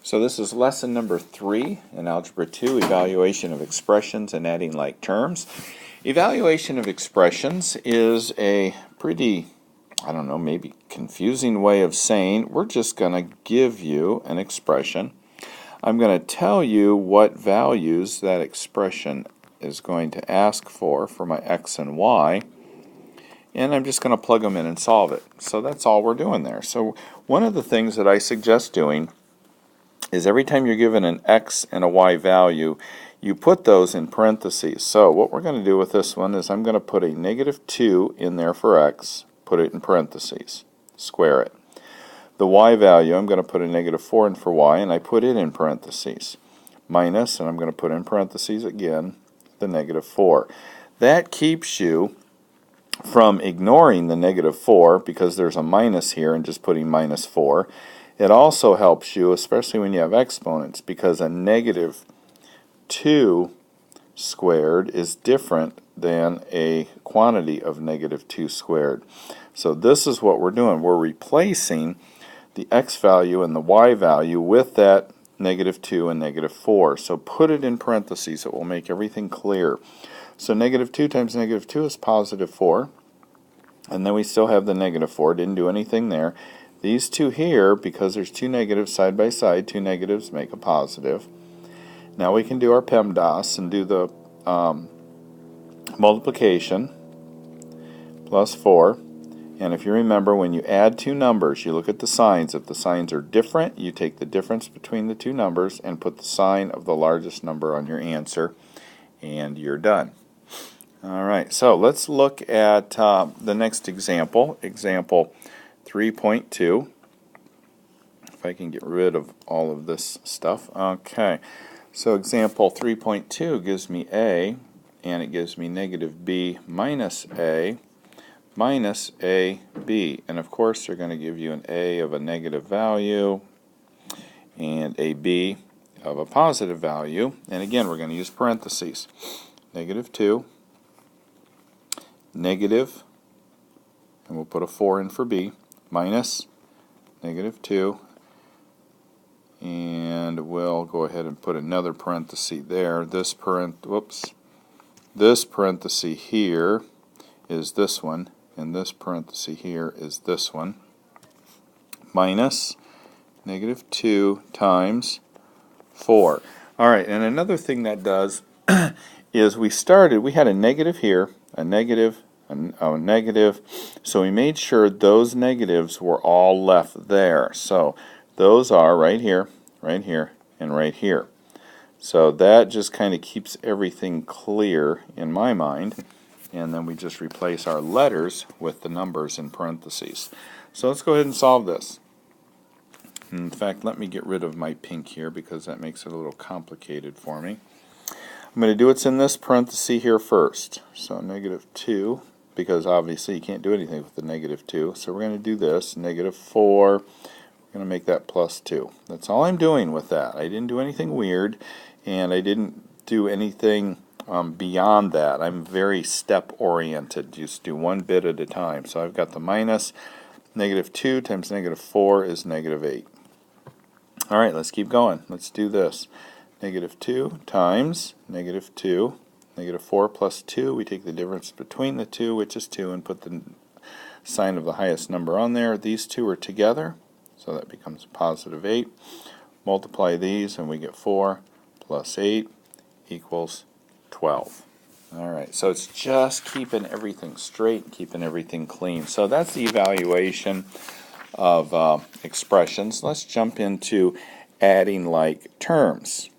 So this is lesson number 3 in Algebra 2, evaluation of expressions and adding like terms. Evaluation of expressions is a pretty, maybe confusing way of saying we're just going to give you an expression. I'm going to tell you what values that expression is going to ask for my x and y, and I'm just going to plug them in and solve it. So that's all we're doing there. So one of the things that I suggest doing is every time you're given an x and a y value, you put those in parentheses. So what we're going to do with this one is I'm going to put a -2 in there for x, put it in parentheses, square it. The y value, I'm going to put a -4 in for y, and I put it in parentheses. Minus, and I'm going to put in parentheses again, the -4. That keeps you from ignoring the -4 because there's a minus here and just putting -4. It also helps you, especially when you have exponents, because a -2 squared is different than a quantity of -2 squared. So this is what we're doing. We're replacing the x value and the y value with that -2 and -4. So put it in parentheses. It will make everything clear. So -2 times -2 is +4. And then we still have the -4. Didn't do anything there. These two here, because there's two negatives side by side, two negatives make a positive. Now we can do our PEMDAS and do the multiplication, +4. And if you remember, when you add two numbers, you look at the signs. If the signs are different, you take the difference between the two numbers and put the sign of the largest number on your answer, and you're done. Alright, so let's look at the next example, example 3.2. If I can get rid of all of this stuff. Okay, so example 3.2 gives me a, and it gives me -b minus a minus ab. And of course they're going to give you an a of a negative value and a b of a positive value. And again, we're going to use parentheses. -2, negative, and we'll put a 4 in for b, minus -2, and we'll go ahead and put another parenthesis there. This parenthesis here is this one, and this parenthesis here is this one, minus -2 times 4. Alright, and another thing that does is we had a negative here, a negative, a negative, so we made sure those negatives were all left there. So those are right here, and right here. So that just kind of keeps everything clear in my mind, and then we just replace our letters with the numbers in parentheses. So let's go ahead and solve this. In fact, let me get rid of my pink here because that makes it a little complicated for me. I'm going to do what's in this parenthesis here first. So -2, because obviously you can't do anything with the -2. So we're going to do this, -4. We're going to make that +2. That's all I'm doing with that. I didn't do anything weird, and I didn't do anything beyond that. I'm very step-oriented. Just do one bit at a time. So I've got the minus. -2 times -4 is -8. Alright, let's keep going. Let's do this. -2 times -2, -4 plus 2. We take the difference between the two, which is 2, and put the sign of the highest number on there. These two are together, so that becomes +8. Multiply these, and we get 4 plus 8 equals 12. Alright, so it's just keeping everything straight and keeping everything clean. So that's the evaluation of expressions. Let's jump into adding like terms.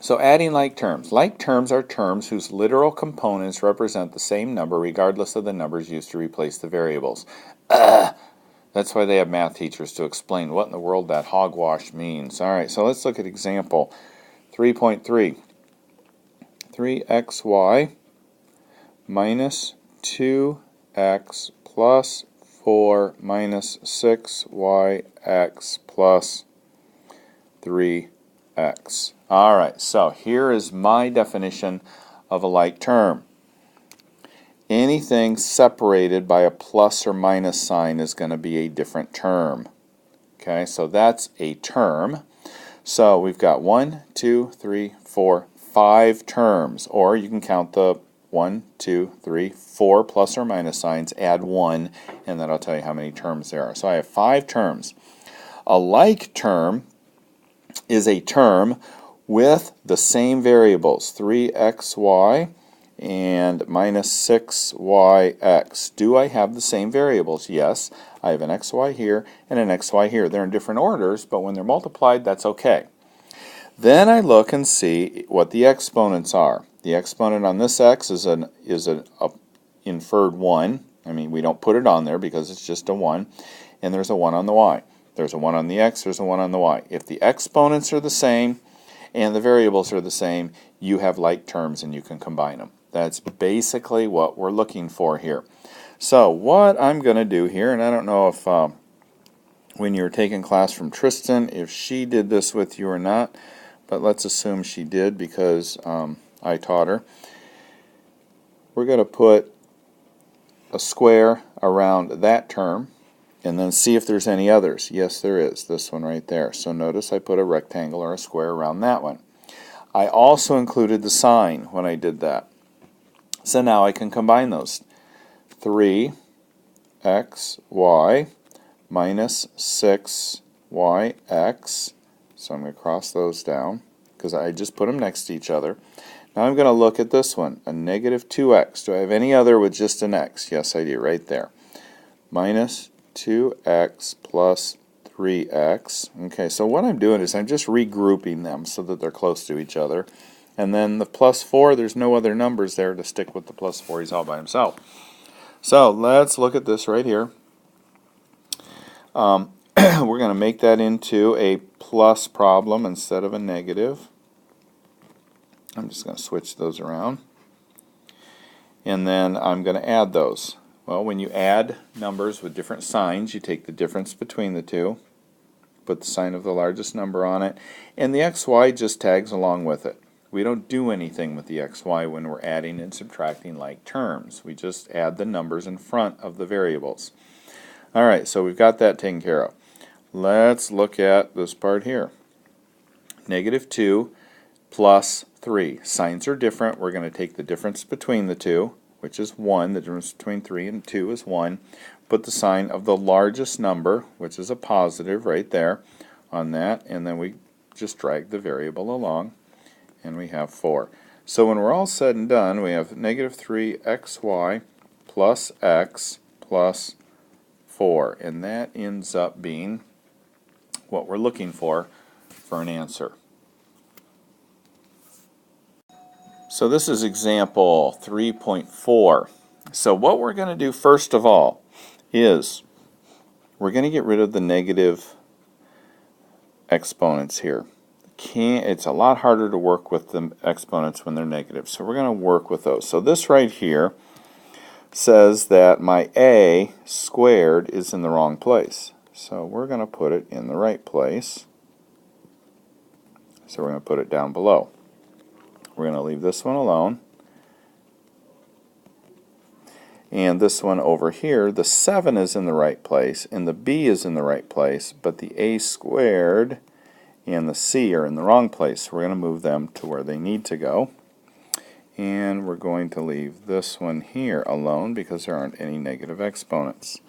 So adding like terms. Like terms are terms whose literal components represent the same number regardless of the numbers used to replace the variables. That's why they have math teachers, to explain what in the world that hogwash means. Alright, so let's look at example 3.3. 3xy minus 2x plus 4 minus 6yx plus 3x. Alright, so here is my definition of a like term. anything separated by a plus or minus sign is going to be a different term. Okay, so that's a term. So we've got 1, 2, 3, 4, 5 terms, or you can count the 1, 2, 3, 4 plus or minus signs, add 1, and then I'll tell you how many terms there are. So I have 5 terms. A like term is a term with the same variables, 3xy and minus 6yx. Do I have the same variables? Yes. I have an xy here and an xy here. They're in different orders, but when they're multiplied, that's okay. Then I look and see what the exponents are. The exponent on this x is an inferred 1. I mean, we don't put it on there because it's just a 1. And there's a 1 on the y. There's a 1 on the x, there's a 1 on the y. If the exponents are the same and the variables are the same, you have like terms and you can combine them. That's basically what we're looking for here. So what I'm going to do here, and I don't know if when you were taking class from Tristan, if she did this with you or not, but let's assume she did because I taught her. We're going to put a square around that term and then see if there's any others. Yes, there is. This one right there. So notice I put a rectangle or a square around that one. I also included the sign when I did that. So now I can combine those. 3xy minus 6yx. So I'm going to cross those down because I just put them next to each other. Now I'm going to look at this one, a negative 2x. Do I have any other with just an x? Yes, I do, right there. Minus 2x plus 3x. Okay, so what I'm doing is I'm just regrouping them so that they're close to each other. And then the plus 4, there's no other numbers there to stick with the plus 4. He's all by himself. So let's look at this right here. We're going to make that into a plus problem instead of a negative. I'm just going to switch those around. And then I'm going to add those. Well, when you add numbers with different signs, you take the difference between the two, put the sign of the largest number on it, and the xy just tags along with it. We don't do anything with the xy when we're adding and subtracting like terms. We just add the numbers in front of the variables. Alright, so we've got that taken care of. Let's look at this part here. Negative 2 plus 3. Signs are different. We're going to take the difference between the two, which is 1. The difference between 3 and 2 is 1. Put the sign of the largest number, which is a positive right there, on that, and then we just drag the variable along, and we have 4. So when we're all said and done, we have negative 3xy plus x plus 4, and that ends up being what we're looking for an answer. So this is example 3.4. So what we're going to do first of all is we're going to get rid of the negative exponents here. It's a lot harder to work with the exponents when they're negative, so we're going to work with those. So this right here says that my a squared is in the wrong place. So we're going to put it in the right place. So we're going to put it down below. We're going to leave this one alone. And this one over here, the 7 is in the right place, and the b is in the right place, but the a squared and the c are in the wrong place. We're going to move them to where they need to go. And we're going to leave this one here alone because there aren't any negative exponents.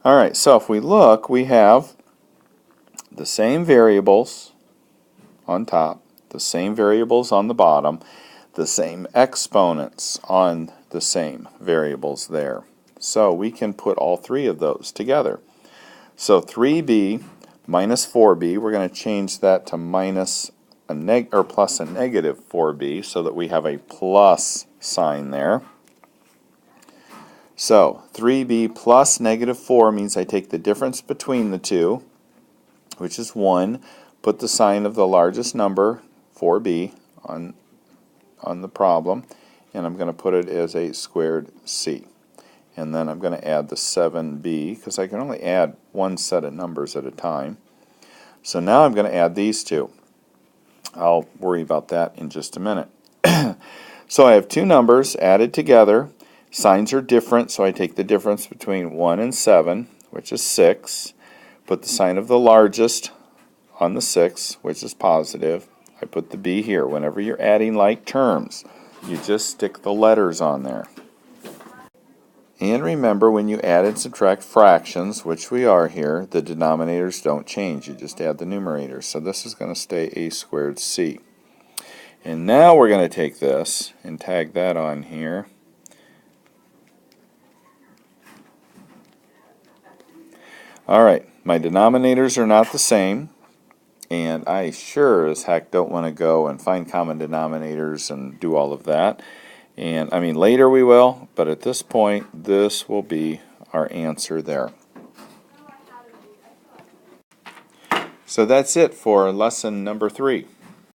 Alright, so if we look, we have the same variables on top, the same variables on the bottom, the same exponents on the same variables there. So we can put all three of those together. So 3b minus 4b, we're going to change that to minus a plus a negative 4b so that we have a plus sign there. So 3b plus negative 4 means I take the difference between the two, which is 1, put the sign of the largest number, 4b, on the problem, and I'm going to put it as a squared c. And then I'm going to add the 7b, because I can only add one set of numbers at a time. So now I'm going to add these two. I'll worry about that in just a minute. So I have two numbers added together. Signs are different, so I take the difference between 1 and 7, which is 6. Put the sign of the largest on the 6, which is positive. I put the B here. Whenever you're adding like terms, you just stick the letters on there. And remember, when you add and subtract fractions, which we are here, the denominators don't change. You just add the numerators. So this is going to stay a squared c. And now we're going to take this and tag that on here. Alright, my denominators are not the same, and I sure as heck don't want to go and find common denominators and do all of that. And I mean, later we will, but at this point, this will be our answer there. So that's it for lesson number 3.